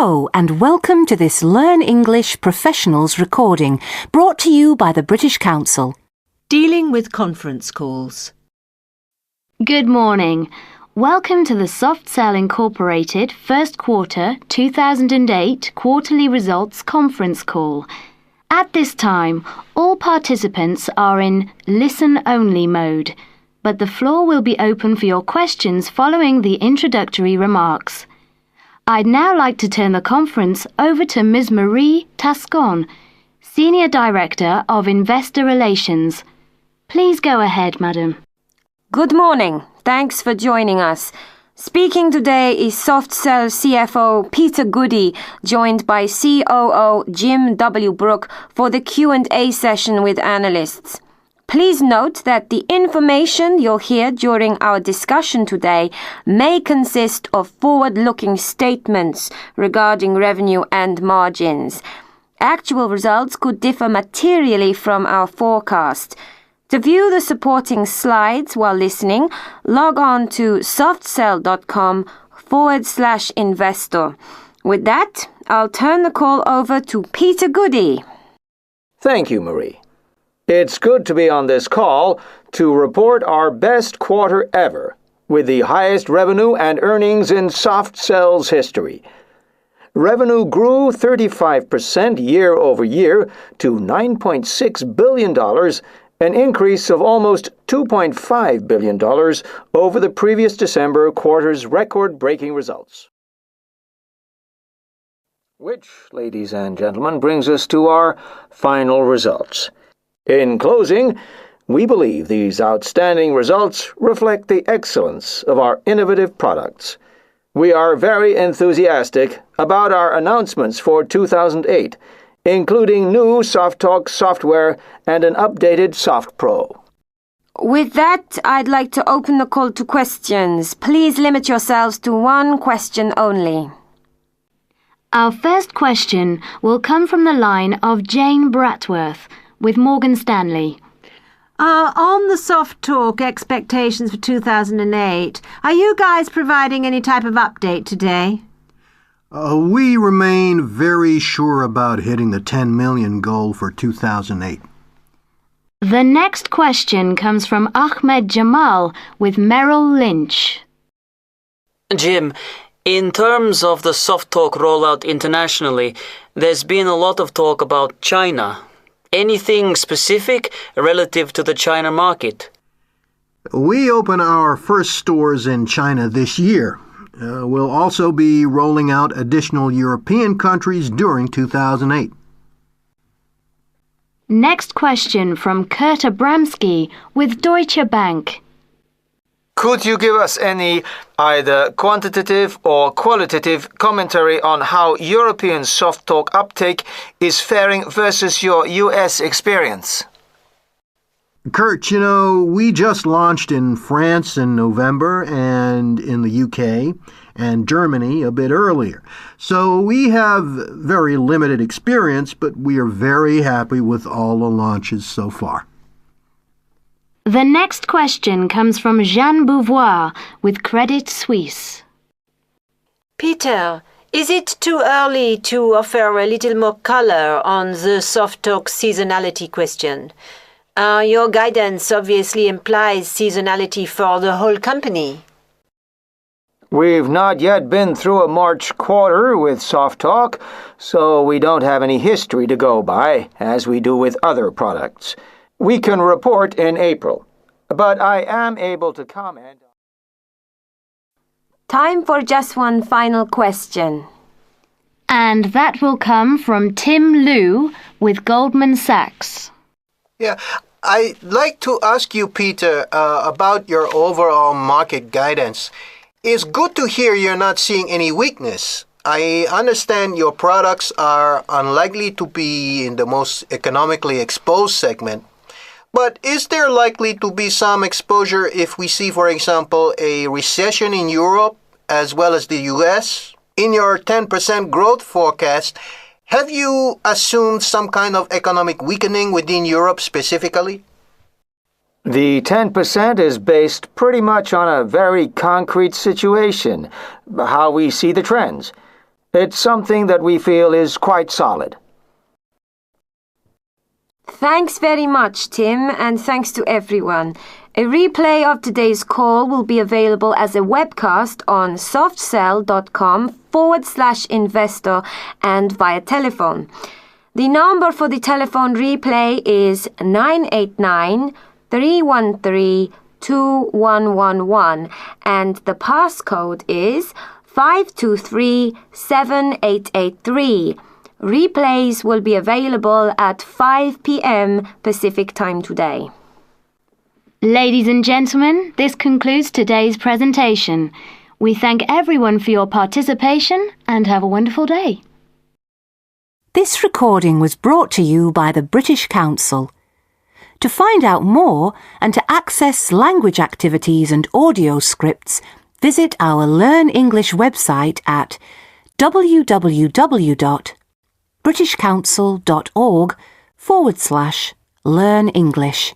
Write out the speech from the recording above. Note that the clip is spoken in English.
Hello and welcome to this Learn English Professionals recording brought to you by the British Council. Dealing with conference calls. Good morning. Welcome to the Softcell Incorporated First Quarter 2008 Quarterly Results Conference Call. At this time, all participants are in listen-only mode, but the floor will be open for your questions following the introductory remarks. I'd now like to turn the conference over to Ms. Marie Tascon, Senior Director of Investor Relations. Please go ahead, Madam. Good morning. Thanks for joining us. Speaking today is Softcell CFO Peter Goody, joined by COO Jim W. Brooke for the Q&A session with analysts. Please note that the information you'll hear during our discussion today may consist of forward-looking statements regarding revenue and margins. Actual results could differ materially from our forecast. To view the supporting slides while listening, log on to softcell.com/investor. With that, I'll turn the call over to Peter Goody. Thank you, Marie. It's good to be on this call to report our best quarter ever, with the highest revenue and earnings in Softcell's history. Revenue grew 35% year over year to $9.6 billion, an increase of almost $2.5 billion over the previous December quarter's record-breaking results. Which, ladies and gentlemen, brings us to our final results. In closing, we believe these outstanding results reflect the excellence of our innovative products. We are very enthusiastic about our announcements for 2008, including new SoftTalk software and an updated SoftPro. With that, I'd like to open the call to questions. Please limit yourselves to one question only. Our first question will come from the line of Jane Bratworth with Morgan Stanley. On the SoftTalk expectations for 2008, are you guys providing any type of update today? We remain very sure about hitting the 10 million goal for 2008. The next question comes from Ahmed Jamal with Merrill Lynch. Jim, in terms of the SoftTalk rollout internationally, there's been a lot of talk about China. Anything specific relative to the China market? We open our first stores in China this year. We'll also be rolling out additional European countries during 2008. Next question from Kurt Abramsky with Deutsche Bank. Could you give us any either quantitative or qualitative commentary on how European SoftTalk uptake is faring versus your US experience? Kurt, we just launched in France in November and in the UK and Germany a bit earlier. So we have very limited experience, but we are very happy with all the launches so far. The next question comes from Jeanne Beauvoir with Credit Suisse. Peter, is it too early to offer a little more color on the SoftTalk seasonality question? Your guidance obviously implies seasonality for the whole company. We've not yet been through a March quarter with SoftTalk, so we don't have any history to go by, as we do with other products. We can report in April, but I am able to comment. Time for just one final question. And that will come from Tim Liu with Goldman Sachs. Yeah, I'd like to ask you, Peter, about your overall market guidance. It's good to hear you're not seeing any weakness. I understand your products are unlikely to be in the most economically exposed segment. But is there likely to be some exposure if we see, for example, a recession in Europe as well as the US? In your 10% growth forecast, have you assumed some kind of economic weakening within Europe specifically? The 10% is based pretty much on a very concrete situation, how we see the trends. It's something that we feel is quite solid. Thanks very much, Tim, and thanks to everyone. A replay of today's call will be available as a webcast on softsell.com/investor and via telephone. The number for the telephone replay is 989-313-2111 and the passcode is 5237883. Replays will be available at 5 p.m. Pacific time today. Ladies and gentlemen, this concludes today's presentation. We thank everyone for your participation and have a wonderful day. This recording was brought to you by the British Council. To find out more and to access language activities and audio scripts, visit our Learn English website at www.britishcouncil.org/learn English.